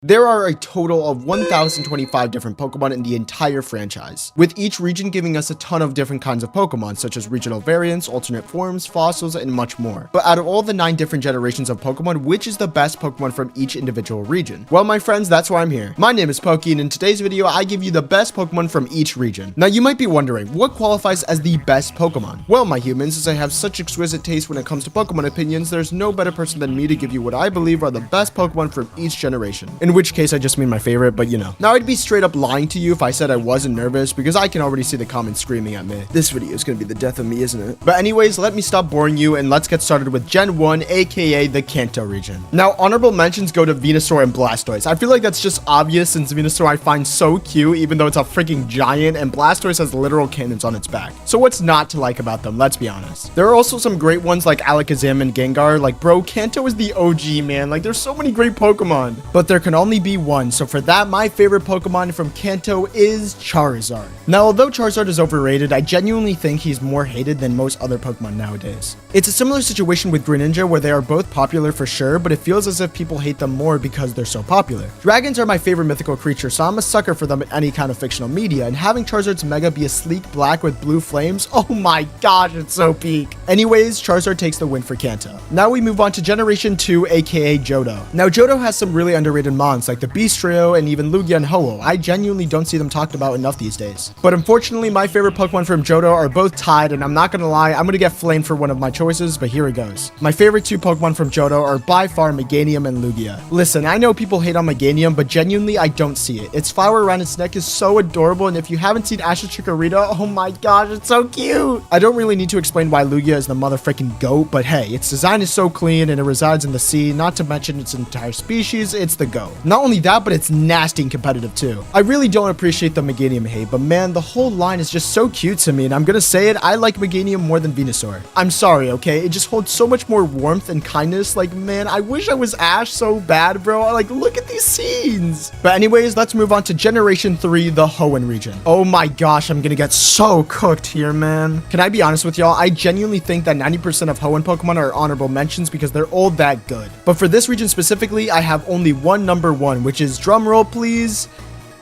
There are a total of 1,025 different Pokemon in the entire franchise, with each region giving us a ton of different kinds of Pokemon, such as regional variants, alternate forms, fossils, and much more. But out of all the 9 different generations of Pokemon, which is the best Pokemon from each individual region? Well, my friends, that's why I'm here. My name is Poki, and in today's video, I give you the best Pokemon from each region. Now, you might be wondering, what qualifies as the best Pokemon? Well, my humans, as I have such exquisite taste when it comes to Pokemon opinions, there's no better person than me to give you what I believe are the best Pokemon from each generation. In which case, I just mean my favorite, but you know. Now, I'd be straight up lying to you if I said I wasn't nervous, because I can already see the comments screaming at me. This video is gonna be the death of me, isn't it? But anyways, let me stop boring you, and let's get started with Gen 1, aka the Kanto region. Now, honorable mentions go to Venusaur and Blastoise. I feel like that's just obvious, since Venusaur I find so cute, even though it's a freaking giant, and Blastoise has literal cannons on its back. So what's not to like about them? Let's be honest. There are also some great ones like Alakazam and Gengar. Like, bro, Kanto is the OG, man. Like, there's so many great Pokemon. But there can only be one, so for that, my favorite Pokemon from Kanto is Charizard. Now, although Charizard is overrated, I genuinely think he's more hated than most other Pokemon nowadays. It's a similar situation with Greninja, where they are both popular for sure, but it feels as if people hate them more because they're so popular. Dragons are my favorite mythical creature, so I'm a sucker for them in any kind of fictional media, and having Charizard's Mega be a sleek black with blue flames, oh my gosh, it's so peak. Anyways, Charizard takes the win for Kanto. Now we move on to Generation 2, aka Johto. Now, Johto has some really underrated mons, like the Beast Trio and even Lugia and Ho-Oh. I genuinely don't see them talked about enough these days. But unfortunately, my favorite Pokemon from Johto are both tied, and I'm not gonna lie, I'm gonna get flamed for one of my choices, but here it goes. My favorite 2 Pokemon from Johto are by far Meganium and Lugia. Listen, I know people hate on Meganium, but genuinely, I don't see it. Its flower around its neck is so adorable, and if you haven't seen Ash's Chikorita, oh my gosh, it's so cute! I don't really need to explain why Lugia is the motherfucking GOAT, but hey, its design is so clean, and it resides in the sea, not to mention its entire species, it's the GOAT. Not only that, but it's nasty and competitive too. I really don't appreciate the Meganium hate, but man, the whole line is just so cute to me, and I'm gonna say it, I like Meganium more than Venusaur. I'm sorry, okay? It just holds so much more warmth and kindness. Like, man, I wish I was Ash so bad, bro. Like, look at these scenes. But anyways, let's move on to Generation 3, the Hoenn region. Oh my gosh, I'm gonna get so cooked here, man. Can I be honest with y'all? I genuinely think that 90% of Hoenn Pokemon are honorable mentions because they're all that good. But for this region specifically, I have only one number 1, which is, drumroll please.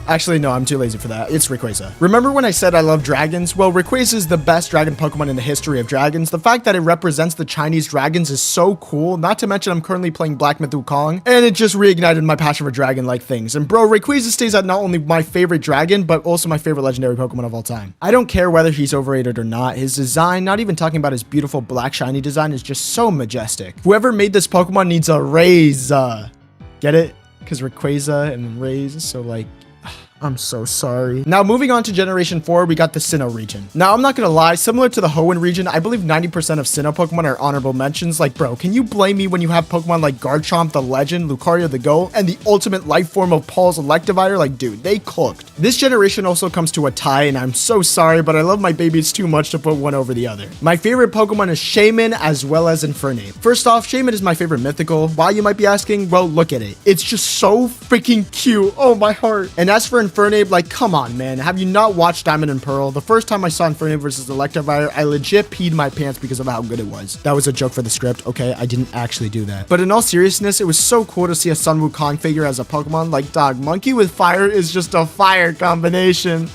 Actually, no, I'm too lazy for that. It's Rayquaza. Remember when I said I love dragons? Well, Rayquaza is the best dragon Pokemon in the history of dragons. The fact that it represents the Chinese dragons is so cool. Not to mention I'm currently playing Black Myth Wukong, and it just reignited my passion for dragon-like things. And bro, Rayquaza stays at not only my favorite dragon, but also my favorite legendary Pokemon of all time. I don't care whether he's overrated or not. His design, not even talking about his beautiful black shiny design, is just so majestic. Whoever made this Pokemon needs a raise. Get it? Because Rayquaza and raise, so like, I'm so sorry. Now, moving on to Generation 4, we got the Sinnoh region. Now, I'm not gonna lie, similar to the Hoenn region, I believe 90% of Sinnoh Pokemon are honorable mentions. Like, bro, can you blame me when you have Pokemon like Garchomp the Legend, Lucario the GOAT, and the ultimate life form of Paul's Electivire? Like, dude, they cooked. This generation also comes to a tie, and I'm so sorry, but I love my babies too much to put one over the other. My favorite Pokemon is Shaman as well as Infernape. First off, Shaman is my favorite mythical. Why, you might be asking? Well, look at it. It's just so freaking cute. Oh, my heart. And as for Infernape, like, come on, man. Have you not watched Diamond and Pearl? The first time I saw Infernape versus Electivire, I legit peed my pants because of how good it was. That was a joke for the script, okay? I didn't actually do that. But in all seriousness, it was so cool to see a Sun Wukong figure as a Pokemon. Like, dog, monkey with fire is just a fire combination.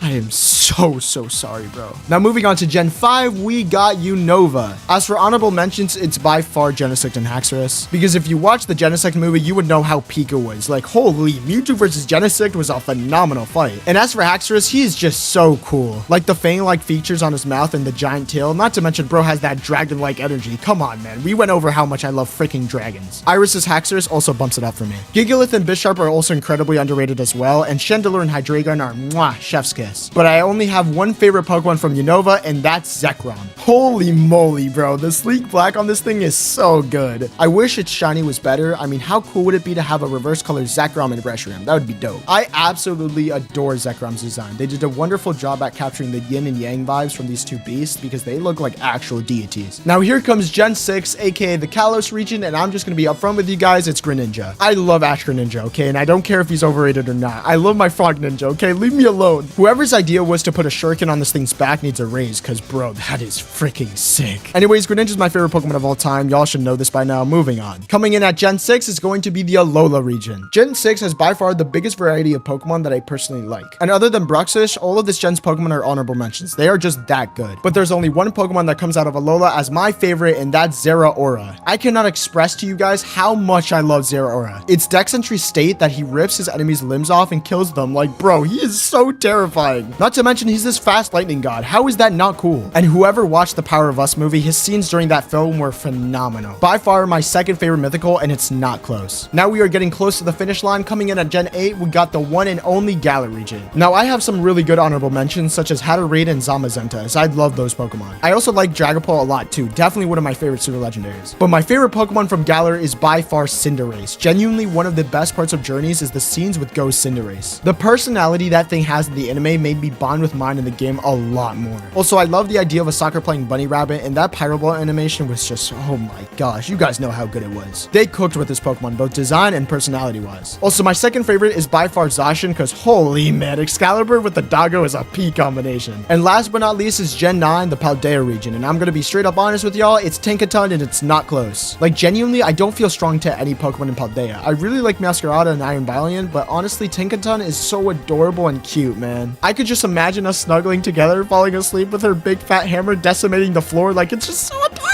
I am so sorry, bro. Now, moving on to Gen 5, we got Unova. As for honorable mentions, it's by far Genesect and Haxorus. Because if you watch the Genesect movie, you would know how peak it was. Like, holy, Mewtwo versus Genesect was a phenomenal fight. And as for Haxorus, he is just so cool. Like the fang-like features on his mouth and the giant tail. Not to mention, bro has that dragon-like energy. Come on, man. We went over how much I love freaking dragons. Iris's Haxorus also bumps it up for me. Gigalith and Bisharp are also incredibly underrated as well. And Chandelure and Hydreigon are mwah, chef's kiss. But I only have one favorite Pokemon from Unova, and that's Zekrom. Holy moly, bro. The sleek black on this thing is so good. I wish its shiny was better. I mean, how cool would it be to have a reverse colored Zekrom and Reshiram? That would be dope. I absolutely adore Zekrom's design. They did a wonderful job at capturing the yin and yang vibes from these two beasts because they look like actual deities. Now here comes Gen 6, aka the Kalos region, and I'm just gonna be upfront with you guys, it's Greninja. I love Ash Greninja, okay? And I don't care if he's overrated or not. I love my frog ninja, okay? Leave me alone. Whoever Whoever's idea was to put a shuriken on this thing's back needs a raise, because bro, that is freaking sick. Anyways, Greninja's my favorite Pokemon of all time. Y'all should know this by now. Moving on. Coming in at Gen 6 is going to be the Alola region. Gen 6 has by far the biggest variety of Pokemon that I personally like. And other than Bruxish, all of this gen's Pokemon are honorable mentions. They are just that good. But there's only one Pokemon that comes out of Alola as my favorite, and that's Zeraora. I cannot express to you guys how much I love Zeraora. Its Dex entry state that he rips his enemies' limbs off and kills them. Like, bro, he is so terrifying. Not to mention, he's this fast lightning god. How is that not cool? And whoever watched the Power of Us movie, his scenes during that film were phenomenal. By far my second favorite mythical, and it's not close. Now we are getting close to the finish line. Coming in at Gen 8, we got the one and only Galar region. Now I have some really good honorable mentions, such as Hatterade and Zamazenta, as I love those Pokemon. I also like Dragapult a lot too, definitely one of my favorite super legendaries. But my favorite Pokemon from Galar is by far Cinderace. Genuinely one of the best parts of Journeys is the scenes with Ghost Cinderace. The personality that thing has in the anime made me bond with mine in the game a lot more. Also, I love the idea of a soccer playing bunny rabbit, and that Pyro Ball animation was just, oh my gosh, you guys know how good it was. They cooked with this Pokemon, both design and personality wise. Also, my second favorite is by far Zacian, because holy man, Excalibur with the doggo is a peak combination. And last but not least is Gen 9, the Paldea region, and I'm gonna be straight up honest with y'all, it's Tinkaton and it's not close. Like, genuinely, I don't feel strong to any Pokemon in Paldea. I really like Masquerada and Iron Valiant, but honestly, Tinkaton is so adorable and cute, man. I could just imagine us snuggling together, falling asleep with her big fat hammer decimating the floor. Like, it's just so adorable.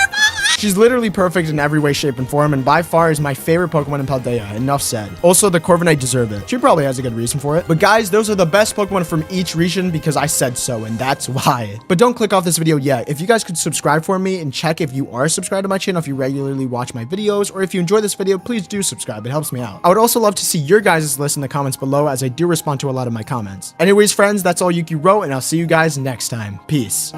She's literally perfect in every way, shape, and form, and by far is my favorite Pokemon in Paldea. Enough said. Also, the Corviknight deserve it. She probably has a good reason for it. But guys, those are the best Pokemon from each region because I said so, and that's why. But don't click off this video yet. If you guys could subscribe for me and check if you are subscribed to my channel, if you regularly watch my videos, or if you enjoy this video, please do subscribe. It helps me out. I would also love to see your guys' list in the comments below, as I do respond to a lot of my comments. Anyways, friends, that's all Yuki wrote, and I'll see you guys next time. Peace.